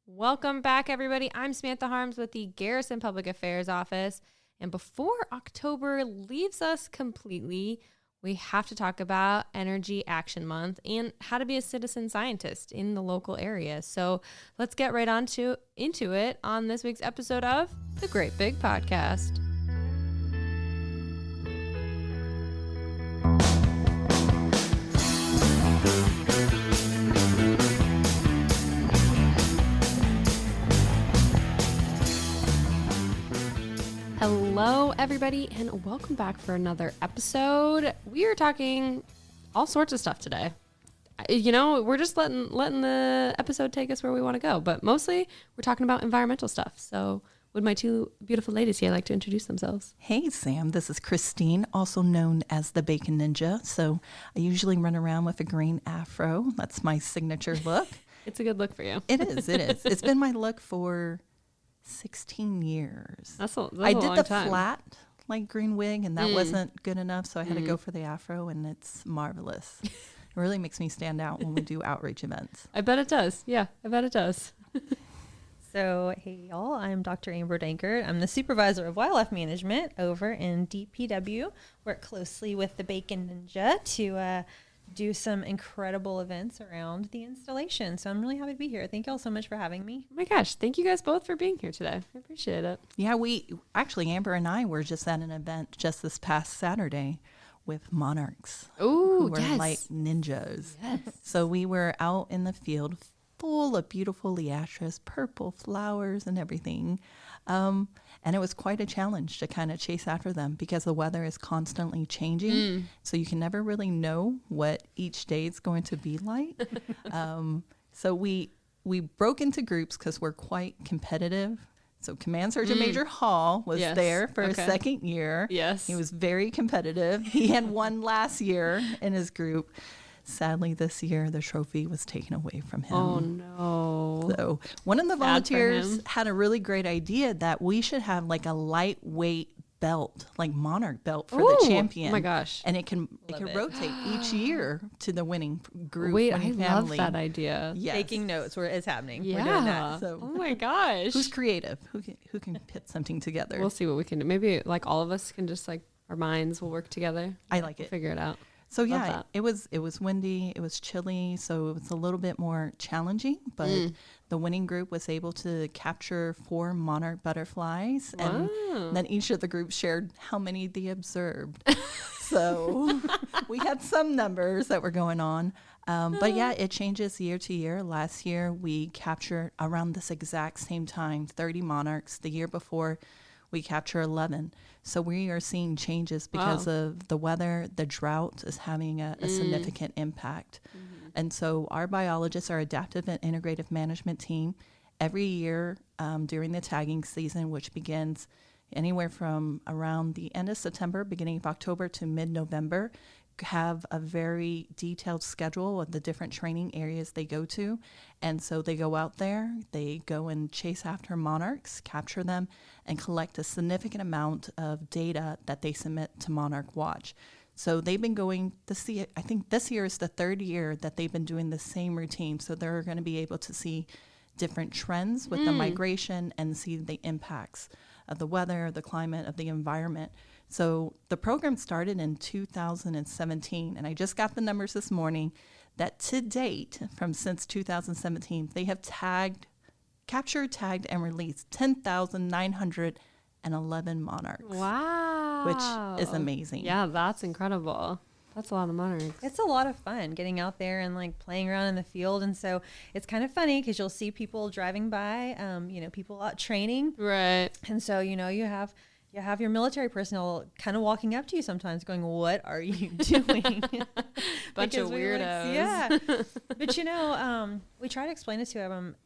Welcome back, everybody. I'm Samantha Harms with the Garrison Public Affairs Office. And before October leaves us completely, we have to talk about Energy Action Month and how to be a citizen scientist in the local area. So let's get right into it on this week's episode of The Great Big Podcast. Hello, everybody, and welcome back for another episode. We are talking all sorts of stuff today. You know, we're just letting the episode take us where we want to go, but mostly we're talking about environmental stuff. So would my two beautiful ladies here like to introduce themselves? Hey, Sam. This is Christine, also known as the Bacon Ninja. So I usually run around with a green afro. That's my signature look. It's a good look for you. It is. It's been my look for 16 years. That's a I did long the time. flat like green wig, and that wasn't good enough, so I had to go for the afro, and it's marvelous. It really makes me stand out when we do outreach events. I bet it does. Yeah, I bet it does. So, hey y'all, I'm Dr. Amber Dankert. I'm the supervisor of wildlife management over in DPW. Work closely with the Bacon Ninja to do some incredible events around the installation. So I'm really happy to be here. Thank y'all so much for having me. Oh my gosh, thank you guys both for being here today. I appreciate it. Yeah, Amber and I were just at an event just this past Saturday with monarchs. Oh, who were yes. like ninjas. Yes. So we were out in the field full of beautiful liatris, purple flowers and everything. And it was quite a challenge to kind of chase after them because the weather is constantly changing. So you can never really know what each day is going to be like. So we broke into groups because we're quite competitive. So Command Sergeant Major Hall was there for a second year. Yes. He was very competitive. He had won last year in his group. Sadly, this year, the trophy was taken away from him. Oh, no. So one of the Sad for volunteers him. had a really great idea that we should have like a lightweight belt, like monarch belt for the champion. Oh my gosh. And it can rotate each year to the winning group. Wait, I winning love family. that idea. Yes. Taking notes where it's happening. Yeah. We're doing that. So Oh my gosh. who's creative? Who can put something together? We'll see what we can do. Maybe like all of us can just like our minds will work together. I like We'll it. figure it out. So Love yeah, that. it was windy, it was chilly, so it was a little bit more challenging, but the winning group was able to capture 4 monarch butterflies, and then each of the groups shared how many they observed. So we had some numbers that were going on. But yeah, it changes year to year. Last year, we captured around this exact same time 30 monarchs. The year before, we captured 11. So we are seeing changes because of the weather. The drought is having a significant impact. And so our biologists, our adaptive and integrative management team, every year during the tagging season, which begins anywhere from around the end of September, beginning of October to mid-November, have a very detailed schedule of the different training areas they go to. And so they go out there, they go and chase after monarchs, capture them, and collect a significant amount of data that they submit to Monarch Watch. So they've been going to see, I think this year is the 3rd year that they've been doing the same routine. So they're going to be able to see different trends with the migration and see the impacts of the weather, the climate, of the environment. So the program started in 2017, and I just got the numbers this morning that to date, since 2017, they have captured, tagged, and released 10,911 monarchs. Wow. Which is amazing. Yeah, that's incredible. That's a lot of monarchs. It's a lot of fun getting out there and like playing around in the field. And so it's kind of funny because you'll see people driving by, people out training. Right. And so, you have your military personnel kind of walking up to you sometimes going, what are you doing? Bunch of Because weirdos. yeah. But, we try to explain it to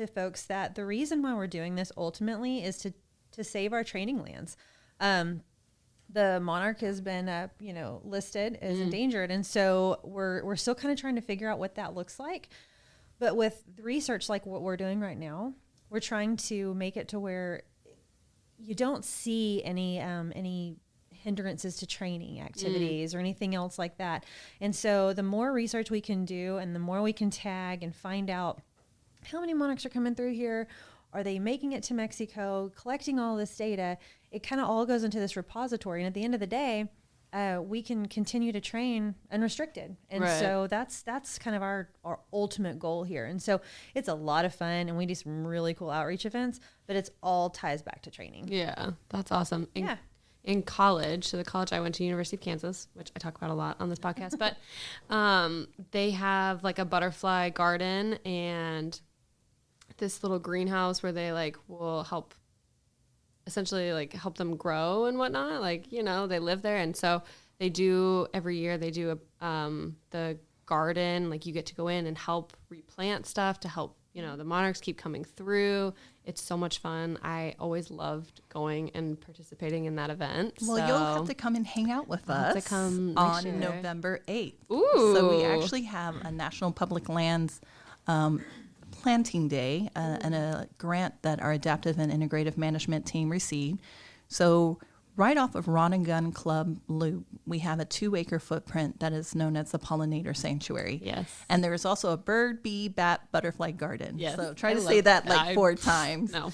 folks that the reason why we're doing this ultimately is to save our training lands. The monarch has been, listed as endangered. And so we're still kind of trying to figure out what that looks like. But with the research like what we're doing right now, we're trying to make it to where you don't see any hindrances to training activities or anything else like that. And so the more research we can do and the more we can tag and find out how many monarchs are coming through here? Are they making it to Mexico? Collecting all this data, it kind of all goes into this repository. And at the end of the day, we can continue to train unrestricted. And so that's kind of our ultimate goal here. And so it's a lot of fun, and we do some really cool outreach events, but it's all ties back to training. Yeah, that's awesome. In college, so the college I went to, University of Kansas, which I talk about a lot on this podcast, but they have like a butterfly garden and this little greenhouse where they like will help them grow and whatnot. Like, you know, they live there. And so they do every year, they do the garden, like you get to go in and help replant stuff to help, you know, the monarchs keep coming through. It's so much fun. I always loved going and participating in that event. Well, you'll have to come and hang out with us on November 8th. Ooh. So we actually have a National Public Lands planting day and a grant that our adaptive and integrative management team received. So right off of Rod and Gun Club Loop, we have a 2-acre footprint that is known as the Pollinator Sanctuary. Yes. And there is also a bird, bee, bat, butterfly garden. Yes. So try to say that like 4 times. No.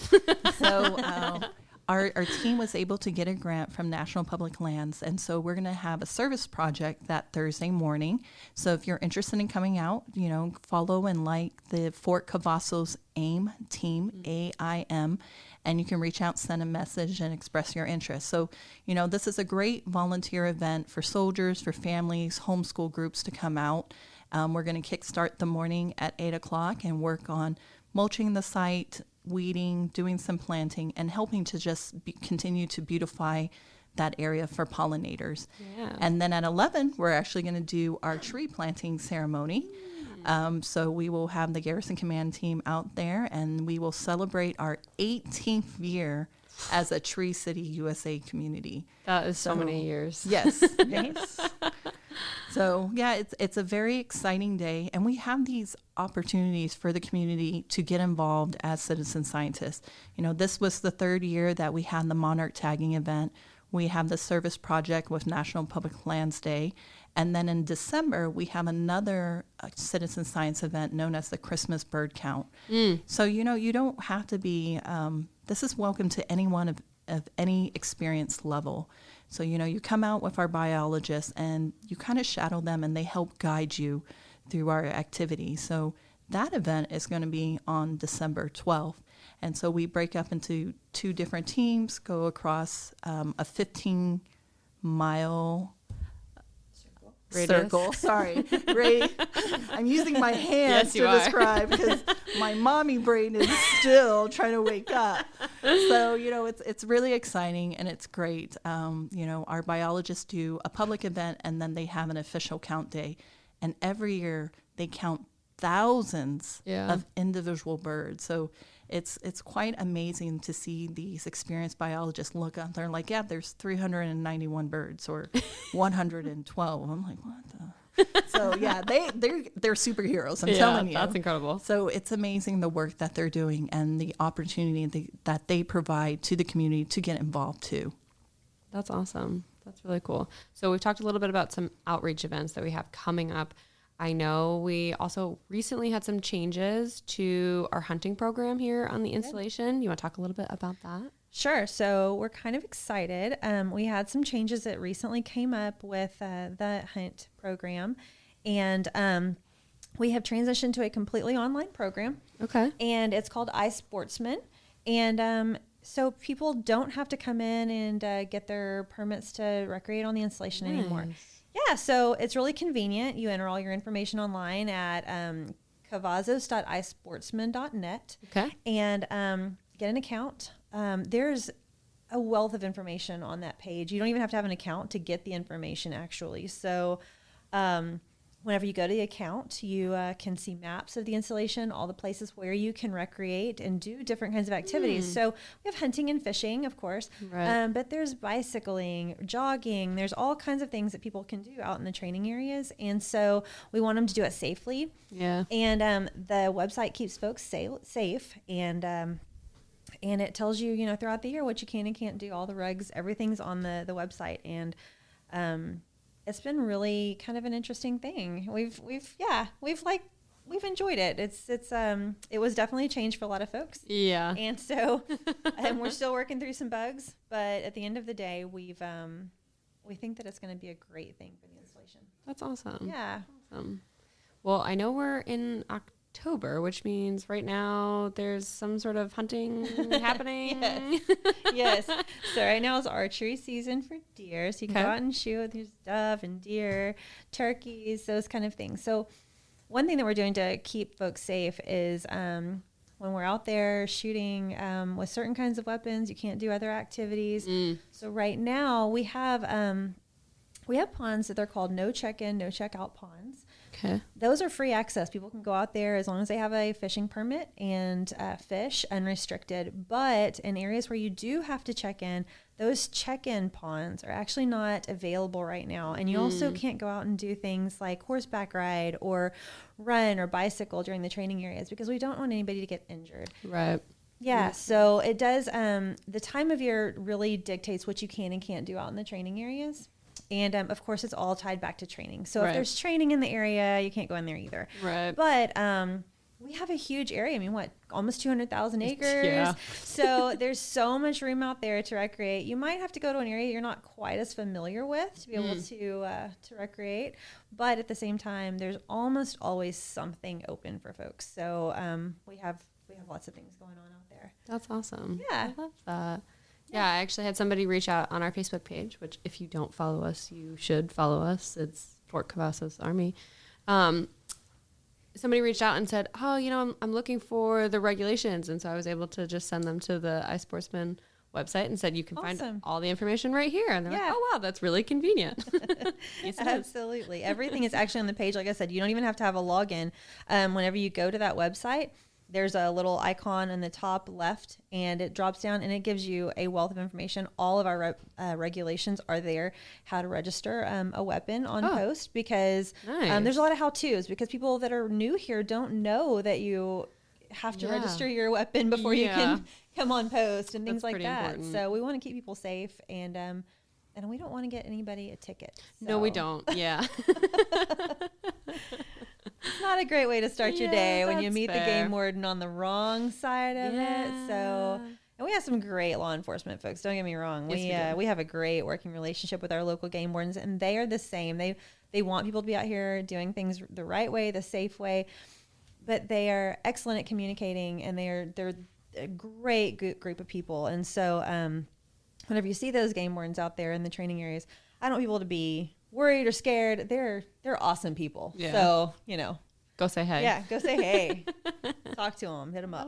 So our team was able to get a grant from National Public Lands. And so we're going to have a service project that Thursday morning. So if you're interested in coming out, you know, follow and like the Fort Cavazos AIM team, AIM, and you can reach out, send a message, and express your interest. So, you know, this is a great volunteer event for soldiers, for families, homeschool groups to come out. We're going to kickstart the morning at 8 o'clock and work on mulching the site, weeding, doing some planting, and helping to just continue to beautify that area for pollinators. Yeah. And then at 11, we're actually going to do our tree planting ceremony. So we will have the Garrison Command team out there, and we will celebrate our 18th year as a Tree City USA community. That is so many years. Yes. Yes. So, yeah, it's a very exciting day, and we have these opportunities for the community to get involved as citizen scientists. You know, this was the 3rd year that we had the monarch tagging event. We have the service project with National Public Lands Day, and then in December, we have another citizen science event known as the Christmas Bird Count. So, you know, you don't have to be, this is welcome to anyone of any experience level. So, you know, you come out with our biologists and you kind of shadow them, and they help guide you through our activity. So that event is going to be on December 12th. And so we break up into 2 different teams, go across a 15-mile circle. Sorry. I'm using my hands to describe because my mommy brain is still trying to wake up. So, you know, it's really exciting and it's great. You know, our biologists do a public event and then they have an official count day. And every year they count thousands of individual birds. So it's quite amazing to see these experienced biologists look out there and like, yeah, there's 391 birds or 112. I'm like, what the? So yeah, they're superheroes. I'm telling you, that's incredible. So it's amazing the work that they're doing and the opportunity that they provide to the community to get involved too. That's awesome. That's really cool. So we've talked a little bit about some outreach events that we have coming up. I know we also recently had some changes to our hunting program here on the installation. You want to talk a little bit about that? Sure. So we're kind of excited. We had some changes that recently came up with the hunt program, and we have transitioned to a completely online program. Okay. And it's called iSportsman. And so people don't have to come in and get their permits to recreate on the installation anymore. Yeah, so it's really convenient. You enter all your information online at cavazos.isportsman.net. Okay. And get an account. There's a wealth of information on that page. You don't even have to have an account to get the information, actually. So whenever you go to the account, you can see maps of the installation, all the places where you can recreate and do different kinds of activities. So we have hunting and fishing, of course, but there's bicycling, jogging. There's all kinds of things that people can do out in the training areas. And so we want them to do it safely. Yeah. And the website keeps folks safe. And it tells you, you know, throughout the year what you can and can't do, all the regs, everything's on the website. And it's been really kind of an interesting thing. We've we've enjoyed it. It was definitely a change for a lot of folks. Yeah. And so, we're still working through some bugs, but at the end of the day, we think that it's going to be a great thing for the installation. That's awesome. Yeah. Awesome. Well, I know we're in October, which means right now there's some sort of hunting happening. Yes. So right now is archery season for deer. So you can go out and shoot. There's dove and deer, turkeys, those kind of things. So one thing that we're doing to keep folks safe is when we're out there shooting with certain kinds of weapons, you can't do other activities. So right now we have ponds that they're called no check-in, no check-out ponds. Okay. Those are free access. People can go out there as long as they have a fishing permit and fish unrestricted. But in areas where you do have to check in, those check-in ponds are actually not available right now. And you also can't go out and do things like horseback ride or run or bicycle during the training areas because we don't want anybody to get injured. Right. Yeah, so it does. The time of year really dictates what you can and can't do out in the training areas. And, of course, it's all tied back to training. So if there's training in the area, you can't go in there either. Right. But we have a huge area. I mean, almost 200,000 acres. Yeah. So there's so much room out there to recreate. You might have to go to an area you're not quite as familiar with to be able to recreate. But at the same time, there's almost always something open for folks. So we have lots of things going on out there. That's awesome. Yeah. I love that. Yeah, I actually had somebody reach out on our Facebook page, which if you don't follow us, you should follow us. It's Fort Cavazos Army. Somebody reached out and said, oh, I'm looking for the regulations. And so I was able to just send them to the iSportsman website and said, you can find all the information right here. And they're like, oh, wow, that's really convenient. Yes, Absolutely. Everything is actually on the page. Like I said, you don't even have to have a login. Whenever you go to that website, there's a little icon in the top left and it drops down and it gives you a wealth of information. All of our regulations are there, how to register a weapon on post because there's a lot of how-tos because people that are new here don't know that you have to register your weapon before you can come on post and things like that. Important. So we want to keep people safe and we don't want to get anybody a ticket. So. No, we don't. Yeah. It's not a great way to start your day when you meet the game warden on the wrong side of it. So, and we have some great law enforcement folks. Don't get me wrong. Yes, we have a great working relationship with our local game wardens, and they are the same. They want people to be out here doing things the right way, the safe way, but they are excellent at communicating, and they're a great group of people. And so, whenever you see those game wardens out there in the training areas, I don't want people to be worried or scared. They're awesome people. Yeah. So, go say hey. Yeah, go say hey. Talk to them, hit them up.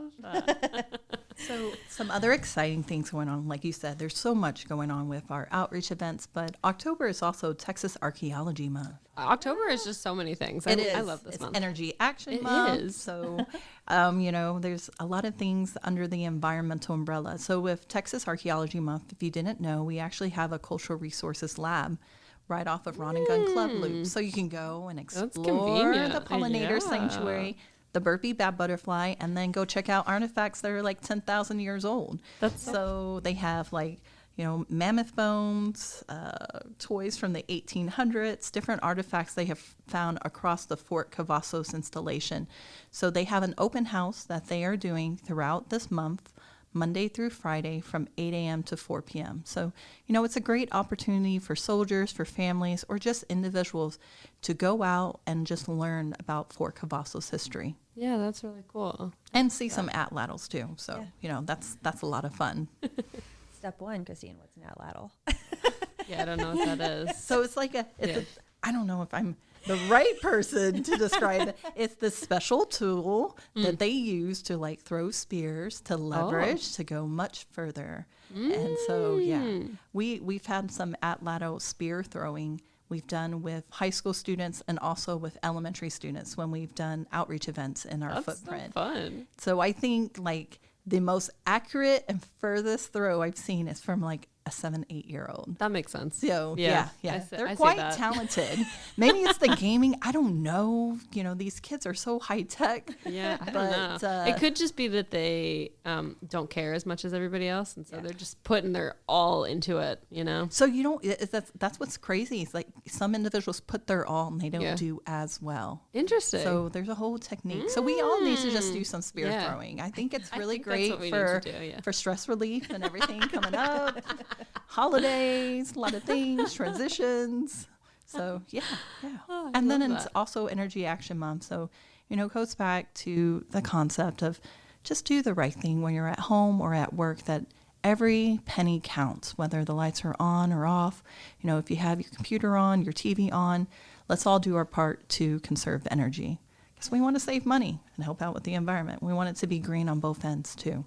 So some other exciting things going on. Like you said, there's so much going on with our outreach events, but October is also Texas Archaeology Month. October is just so many things. I love this month. Energy Action Month. So, there's a lot of things under the environmental umbrella. So with Texas Archaeology Month, if you didn't know, we actually have a cultural resources lab right off of Ron and Gun Club Loop. So you can go and explore the pollinator sanctuary, the Burpee Bat Butterfly, and then go check out artifacts that are like 10,000 years old. So they have mammoth bones, toys from the 1800s, different artifacts they have found across the Fort Cavazos installation. So they have an open house that they are doing throughout this month, Monday through Friday from 8 a.m. to 4 p.m. So, it's a great opportunity for soldiers, for families, or just individuals to go out and just learn about Fort Cavazos history. Yeah, that's really cool. And see some atlatls too. So, that's a lot of fun. Step one, Christine, what's an atlatl? Yeah, I don't know what that is. So it's like I don't know if I'm the right person to describe it. It's the special tool that they use to throw spears, to leverage, to go much further. And so, we've had some atlatl spear throwing we've done with high school students and also with elementary students when we've done outreach events in our footprint. So fun. So I think the most accurate and furthest throw I've seen is from a 7-8-year-old. That makes sense. So Yeah. They're quite talented. Maybe it's the gaming. I don't know. These kids are so high tech. Yeah, I don't know. It could just be that they don't care as much as everybody else, and so they're just putting their all into it. So that's what's crazy. It's like some individuals put their all and they don't do as well. Interesting. So there's a whole technique. So we all need to just do some spear throwing. I think it's really great for stress relief and everything coming up. Holidays, a lot of things, transitions. So Oh, and then it's also Energy Action Month. So, it goes back to the concept of just do the right thing when you're at home or at work, that every penny counts, whether the lights are on or off. If you have your computer on, your TV on, let's all do our part to conserve energy, because we want to save money and help out with the environment. We want it to be green on both ends too.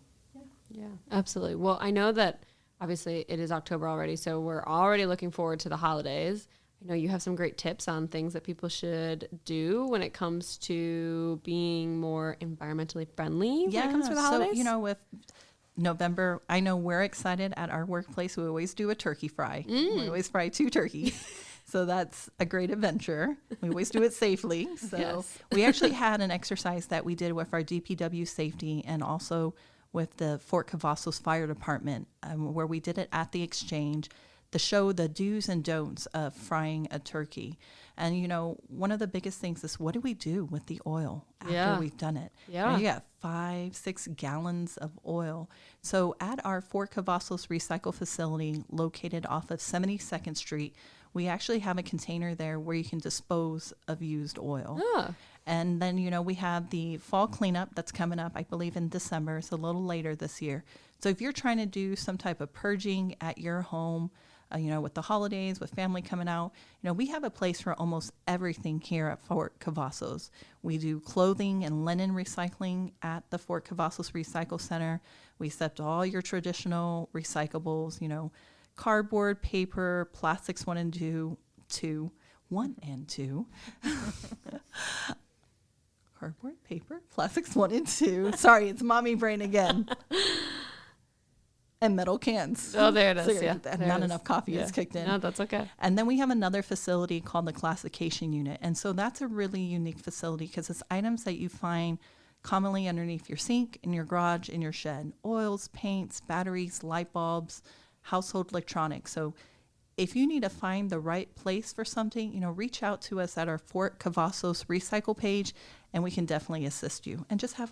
Yeah, absolutely. Well, I know that obviously it is October already, so we're already looking forward to the holidays. I know you have some great tips on things that people should do when it comes to being more environmentally friendly when it comes to the holidays. So, with November, I know we're excited at our workplace. We always do a turkey fry. We always fry 2 turkeys. So that's a great adventure. We always do it safely. So we actually had an exercise that we did with our DPW safety and also with the Fort Cavazos Fire Department, where we did it at the exchange to show the do's and don'ts of frying a turkey. And, one of the biggest things is, what do we do with the oil after we've done it? You got 5-6 gallons of oil. So at our Fort Cavazos recycle facility located off of 72nd Street, we actually have a container there where you can dispose of used oil. And then, we have the fall cleanup that's coming up, I believe, in December. It's a little later this year. So if you're trying to do some type of purging at your home, with the holidays, with family coming out, we have a place for almost everything here at Fort Cavazos. We do clothing and linen recycling at the Fort Cavazos Recycle Center. We accept all your traditional recyclables, cardboard, paper, plastics 1 and 2. Cardboard, paper, plastics 1 and 2. Sorry, it's mommy brain again. And metal cans. Oh, there it is. So not enough coffee is kicked in. No, that's okay. And then we have another facility called the classification unit. And so that's a really unique facility because it's items that you find commonly underneath your sink, in your garage, in your shed. Oils, paints, batteries, light bulbs, household electronics. So if you need to find the right place for something, reach out to us at our Fort Cavazos recycle page, and we can definitely assist you. And just have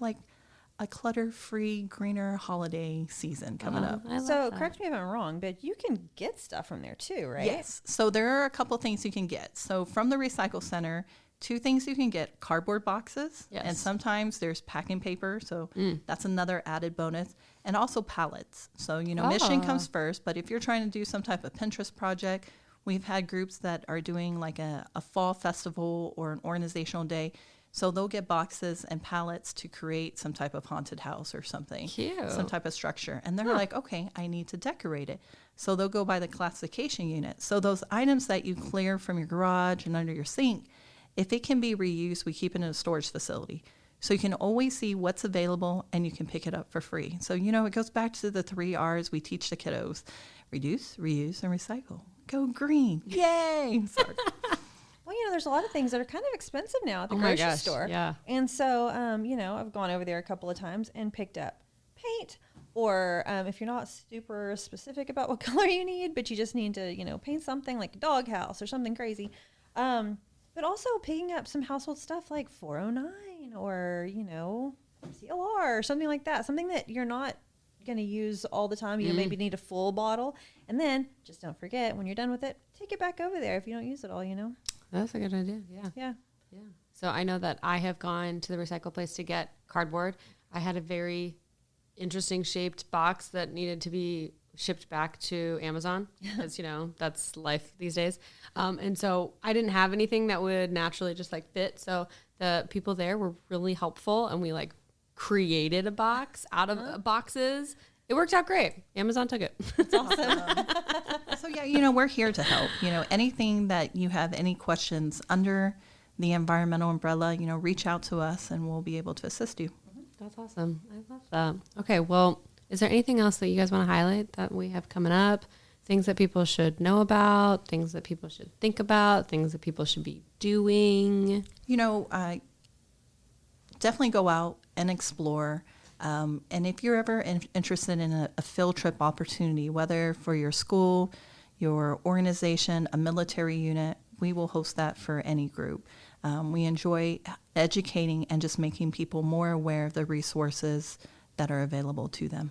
a clutter-free, greener holiday season coming up. So correct me if I'm wrong, but you can get stuff from there too, right? Yes. So there are a couple things you can get. So from the recycle center, 2 things you can get: cardboard boxes, and sometimes there's packing paper. So that's another added bonus. And also pallets. So, mission comes first, but if you're trying to do some type of Pinterest project, we've had groups that are doing like a fall festival or an organizational day. So they'll get boxes and pallets to create some type of haunted house or something. Cute. Some type of structure. And they're like, okay, I need to decorate it. So they'll go by the classification unit. So those items that you clear from your garage and under your sink, if it can be reused, we keep it in a storage facility. So you can always see what's available and you can pick it up for free. So, it goes back to the 3 R's we teach the kiddos: reduce, reuse, and recycle. Go green. Yay. Sorry. Well, there's a lot of things that are kind of expensive now at the grocery store. Yeah. And so, I've gone over there a couple of times and picked up paint, or if you're not super specific about what color you need, but you just need to, paint something like a doghouse or something crazy. But also picking up some household stuff like 409 or, CLR or something like that. Something that you're not going to use all the time. You maybe need a full bottle. And then just don't forget, when you're done with it, take it back over there if you don't use it all, That's a good idea. Yeah. So I know that I have gone to the recycle place to get cardboard. I had a very interesting shaped box that needed to be shipped back to Amazon because, that's life these days. And so I didn't have anything that would naturally just fit. So the people there were really helpful, and we created a box out of boxes. It worked out great. Amazon took it. That's awesome. So we're here to help. Anything that you have any questions under the environmental umbrella, reach out to us and we'll be able to assist you. That's awesome. I love that. Okay. Well, is there anything else that you guys want to highlight that we have coming up? things that people should know about, things that people should think about, things that people should be doing? Definitely go out and explore. And if you're ever interested in a field trip opportunity, whether for your school, your organization, a military unit, we will host that for any group. We enjoy educating and just making people more aware of the resources that are available to them.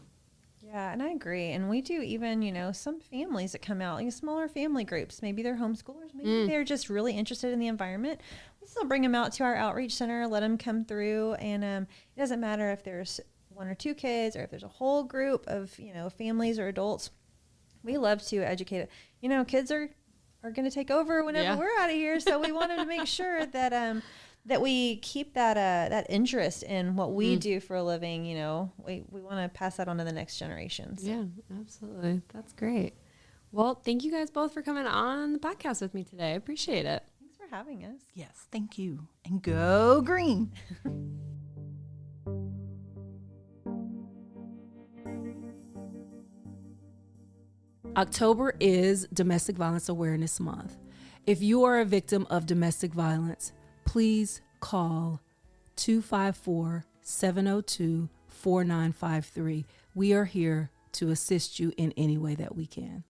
Yeah, and I agree. And we do even, some families that come out, like smaller family groups. Maybe they're homeschoolers. Maybe they're just really interested in the environment. We still bring them out to our outreach center, let them come through. And it doesn't matter if there's 1 or 2 kids or if there's a whole group of, families or adults. We love to educate. Kids are going to take over whenever we're out of here. So we wanted to make sure that that we keep that interest in what we do for a living. We want to pass that on to the next generations. Yeah, absolutely. That's great. Well, thank you guys both for coming on the podcast with me today. I appreciate it. Thanks for having us. Yes, thank you. And go green. October is Domestic Violence Awareness Month. If you are a victim of domestic violence, please call 254-702-4953. We are here to assist you in any way that we can.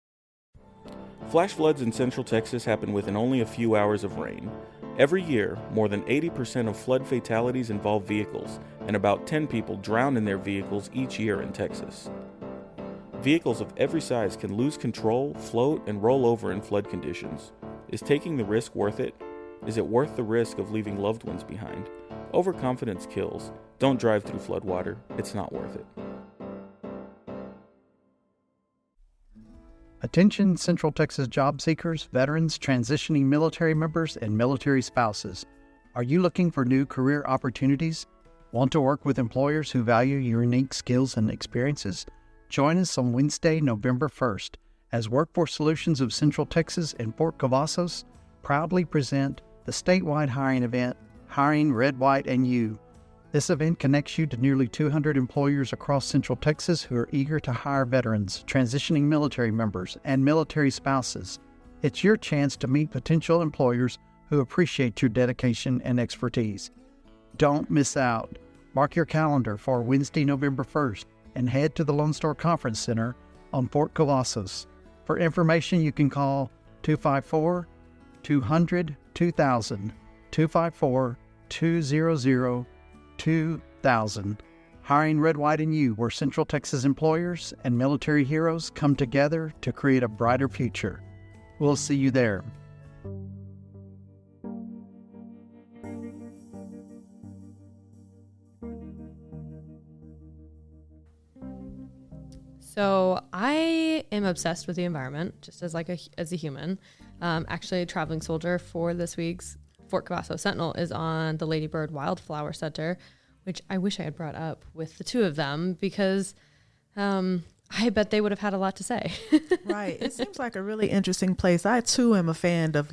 Flash floods in Central Texas happen within only a few hours of rain. Every year, more than 80% of flood fatalities involve vehicles, and about 10 people drown in their vehicles each year in Texas. Vehicles of every size can lose control, float, and roll over in flood conditions. Is taking the risk worth it? Is it worth the risk of leaving loved ones behind? Overconfidence kills. Don't drive through floodwater. It's not worth it. Attention Central Texas job seekers, veterans, transitioning military members, and military spouses. Are you looking for new career opportunities? Want to work with employers who value your unique skills and experiences? Join us on Wednesday, November 1st, as Workforce Solutions of Central Texas and Fort Cavazos proudly present the statewide hiring event, Hiring Red, White, and You. This event connects you to nearly 200 employers across Central Texas who are eager to hire veterans, transitioning military members, and military spouses. It's your chance to meet potential employers who appreciate your dedication and expertise. Don't miss out. Mark your calendar for Wednesday, November 1st, and head to the Lone Star Conference Center on Fort Cavazos. For information, you can call 254-200-2000, 254-200-2000. Hiring Red, White, and You, where Central Texas employers and military heroes come together to create a brighter future. We'll see you there. So I am obsessed with the environment, just as as a human. Actually, a traveling soldier for this week's Fort Cavazos Sentinel is on the Ladybird Wildflower Center, which I wish I had brought up with the two of them because I bet they would have had a lot to say. Right. It seems like a really interesting place. I too am a fan of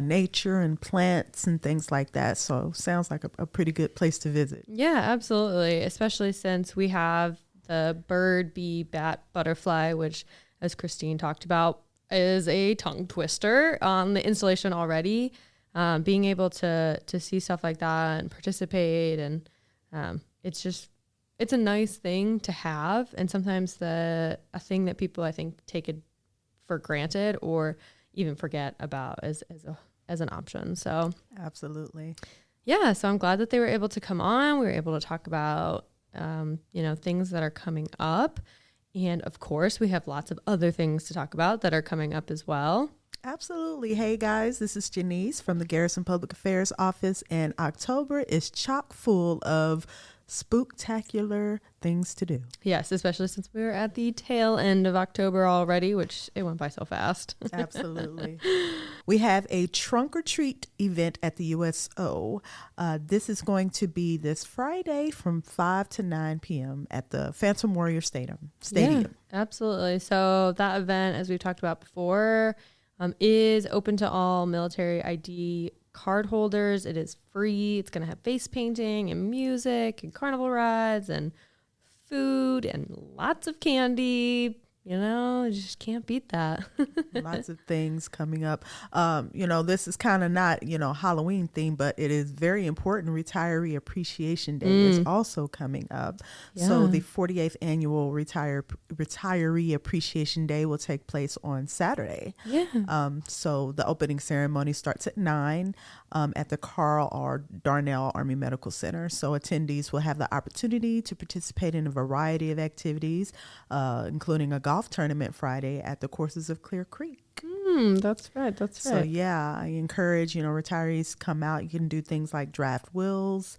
nature and plants and things like that. So sounds like a pretty good place to visit. Yeah, absolutely. Especially since we have the bird, bee, bat, butterfly, which, as Christine talked about, is a tongue twister on the installation already. Being able to see stuff like that and participate, and it's a nice thing to have. And sometimes a thing that people, I think, take it for granted or even forget about as an option. So absolutely. Yeah. So I'm glad that they were able to come on. We were able to talk about things that are coming up. And of course, we have lots of other things to talk about that are coming up as well. Absolutely. Hey guys, this is Janice from the Garrison Public Affairs Office, and October is chock full of spooktacular things to do. Yes, especially since we were at the tail end of October already, which it went by so fast. Absolutely. We have a trunk or treat event at the USO. This is going to be this Friday from 5 to 9 p.m. at the Phantom Warrior Stadium. Yeah, absolutely. So that event, as we've talked about before, is open to all military ID card holders. It is free. It's going to have face painting and music and carnival rides and food and lots of candy, You know, you just can't beat that. Lots of things coming up. This is kind of not, Halloween theme, but it is very important. Retiree Appreciation Day is also coming up. Yeah. So the 48th annual Retiree Appreciation Day will take place on Saturday. Yeah. So the opening ceremony starts at 9 at the Carl R. Darnell Army Medical Center. So attendees will have the opportunity to participate in a variety of activities, including a golf tournament Friday at the courses of Clear Creek. That's right. So yeah, I encourage, retirees come out. You can do things like draft wills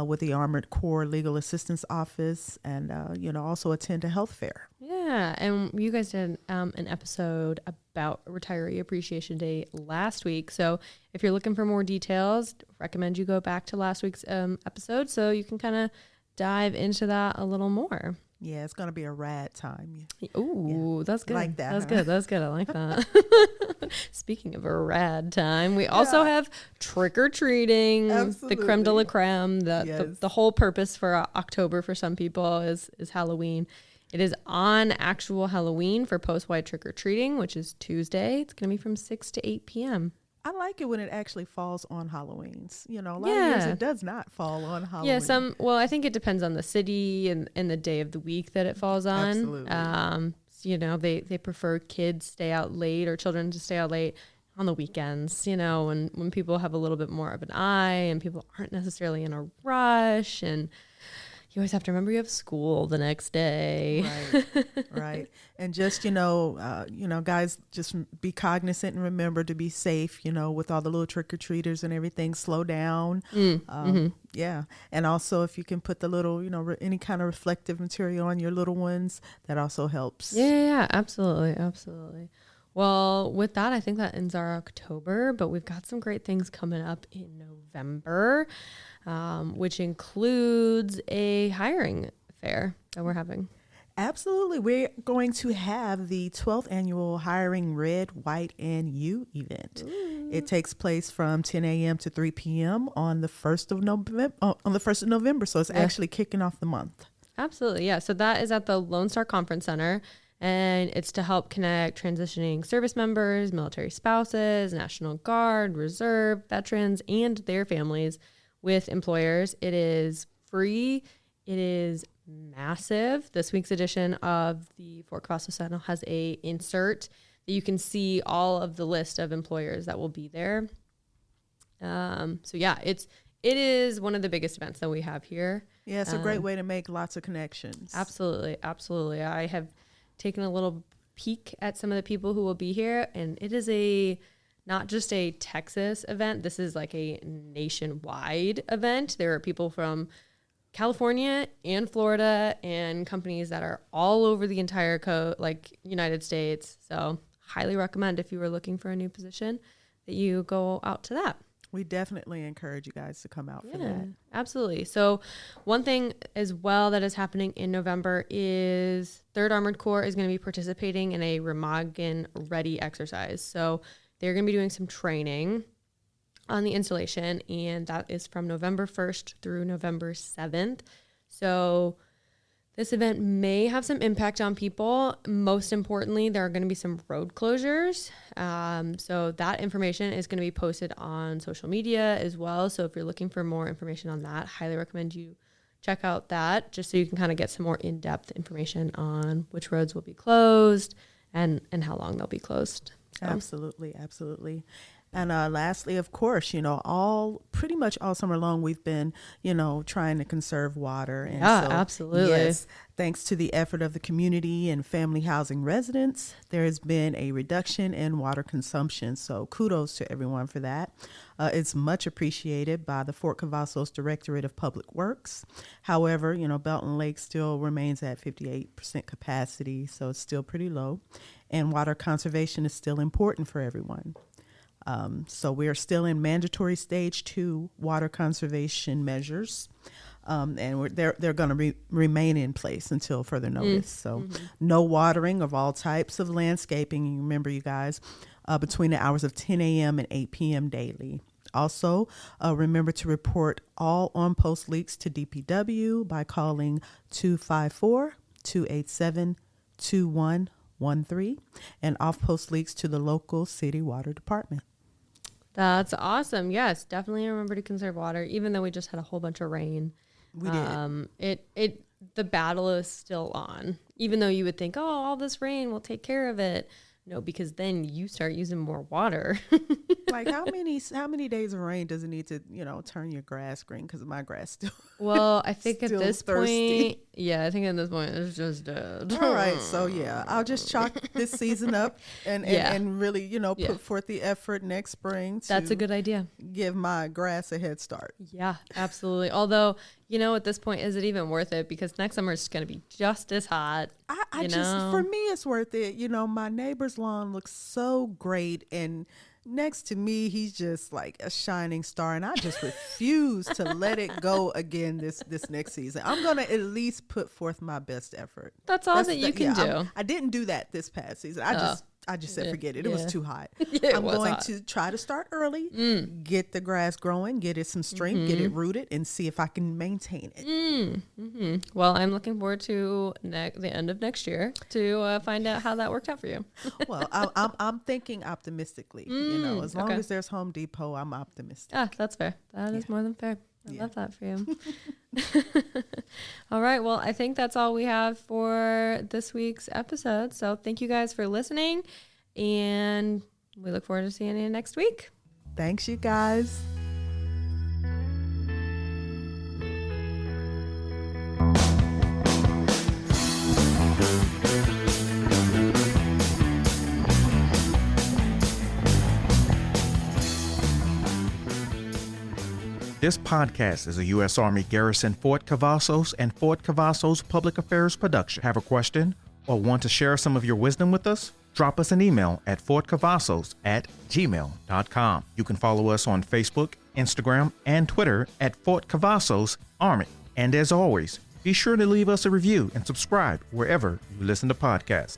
with the Armored Corps Legal Assistance Office, and also attend a health fair. Yeah, and you guys did an episode about Retiree Appreciation Day last week. So if you're looking for more details, recommend you go back to last week's episode so you can kind of dive into that a little more. Yeah, it's going to be a rad time. Ooh, yeah. That's good. Like that. That's good. That's good. I like that. Speaking of a rad time, we also have trick-or-treating, the creme de la creme. The whole purpose for October for some people is Halloween. It is on actual Halloween for post-white trick-or-treating, which is Tuesday. It's going to be from 6 to 8 p.m. I like it when it actually falls on Halloween's. A lot of years it does not fall on Halloween. Yeah, I think it depends on the city and the day of the week that it falls on. Absolutely. They prefer kids stay out late or children to stay out late on the weekends, when people have a little bit more of an eye and people aren't necessarily in a rush, and you always have to remember you have school the next day. Right. And just, guys, just be cognizant and remember to be safe, with all the little trick-or-treaters and everything. Slow down. Yeah. And also if you can put the little, any kind of reflective material on your little ones, that also helps. Yeah, absolutely. Absolutely. Well, with that, I think that ends our October, but we've got some great things coming up in November, which includes a hiring fair that we're having. Absolutely. We're going to have the 12th annual Hiring Red, White, and You event. It takes place from 10 a.m. to 3 p.m. on the 1st of November. So it's actually kicking off the month. Absolutely. Yeah. So that is at the Lone Star Conference Center. And it's to help connect transitioning service members, military spouses, National Guard, Reserve, veterans, and their families with employers. It is free. It is massive. This week's edition of the Fort Cavazos Sentinel has a insert that you can see all of the list of employers that will be there. It is one of the biggest events that we have here. Yeah, it's a great way to make lots of connections. Absolutely. Absolutely. I have taken a little peek at some of the people who will be here, and it is not just a Texas event. This is like a nationwide event. There are people from California and Florida and companies that are all over the entire United States. So highly recommend, if you were looking for a new position, that you go out to that. We definitely encourage you guys to come out for that. Absolutely. So one thing as well that is happening in November is 3rd Armored Corps is going to be participating in a Remagen Ready exercise. So they're going to be doing some training on the installation, and that is from November 1st through November 7th. So this event may have some impact on people. Most importantly, there are going to be some road closures. So that information is going to be posted on social media as well. So if you're looking for more information on that, highly recommend you check out that, just so you can kind of get some more in-depth information on which roads will be closed and how long they'll be closed. So. Absolutely. And lastly, of course, pretty much all summer long, we've been, trying to conserve water. And absolutely. Yes, thanks to the effort of the community and family housing residents, there has been a reduction in water consumption. So kudos to everyone for that. It's much appreciated by the Fort Cavazos Directorate of Public Works. However, Belton Lake still remains at 58% capacity, so it's still pretty low. And water conservation is still important for everyone. So we are still in mandatory stage 2 water conservation measures, and they're going to remain in place until further notice. So no watering of all types of landscaping. Remember, you guys, between the hours of 10 a.m. and 8 p.m. daily. Also, remember to report all on-post leaks to DPW by calling 254-287-2111. 888-888-8213, and off-post leaks to the local city water department. That's awesome. Yes, definitely remember to conserve water, even though we just had a whole bunch of rain. We did. The battle is still on, even though you would think, oh, all this rain will take care of it. No, because then you start using more water. Like how many days of rain does it need to, turn your grass green? Because my grass still. Well, I think at Still this thirsty. point, it's just dead. All right, so yeah, I'll just chalk this season up and really, put forth the effort next spring. That's a good idea. Give my grass a head start. Yeah, absolutely. Although, at this point, is it even worth it? Because next summer is going to be just as hot. I just, for me, it's worth it. My neighbor's lawn looks so great, and next to me, he's just like a shining star, and I just refuse to let it go again this next season. I'm gonna at least put forth my best effort. That's all that you can do. I didn't do that this past season. I just said forget it. It was too hot. I'm going to try to start early, get the grass growing, get it some strength, get it rooted, and see if I can maintain it. Well, I'm looking forward to the end of next year to find out how that worked out for you. Well, I'm thinking optimistically. As long as there's Home Depot, I'm optimistic. That's fair. That is more than fair. I love that for you. All right. Well, I think that's all we have for this week's episode. So thank you guys for listening, and we look forward to seeing you next week. Thanks, you guys. This podcast is a U.S. Army Garrison Fort Cavazos and Fort Cavazos Public Affairs production. Have a question or want to share some of your wisdom with us? Drop us an email at fortcavazos@gmail.com. You can follow us on Facebook, Instagram, and Twitter at Fort Cavazos Army. And as always, be sure to leave us a review and subscribe wherever you listen to podcasts.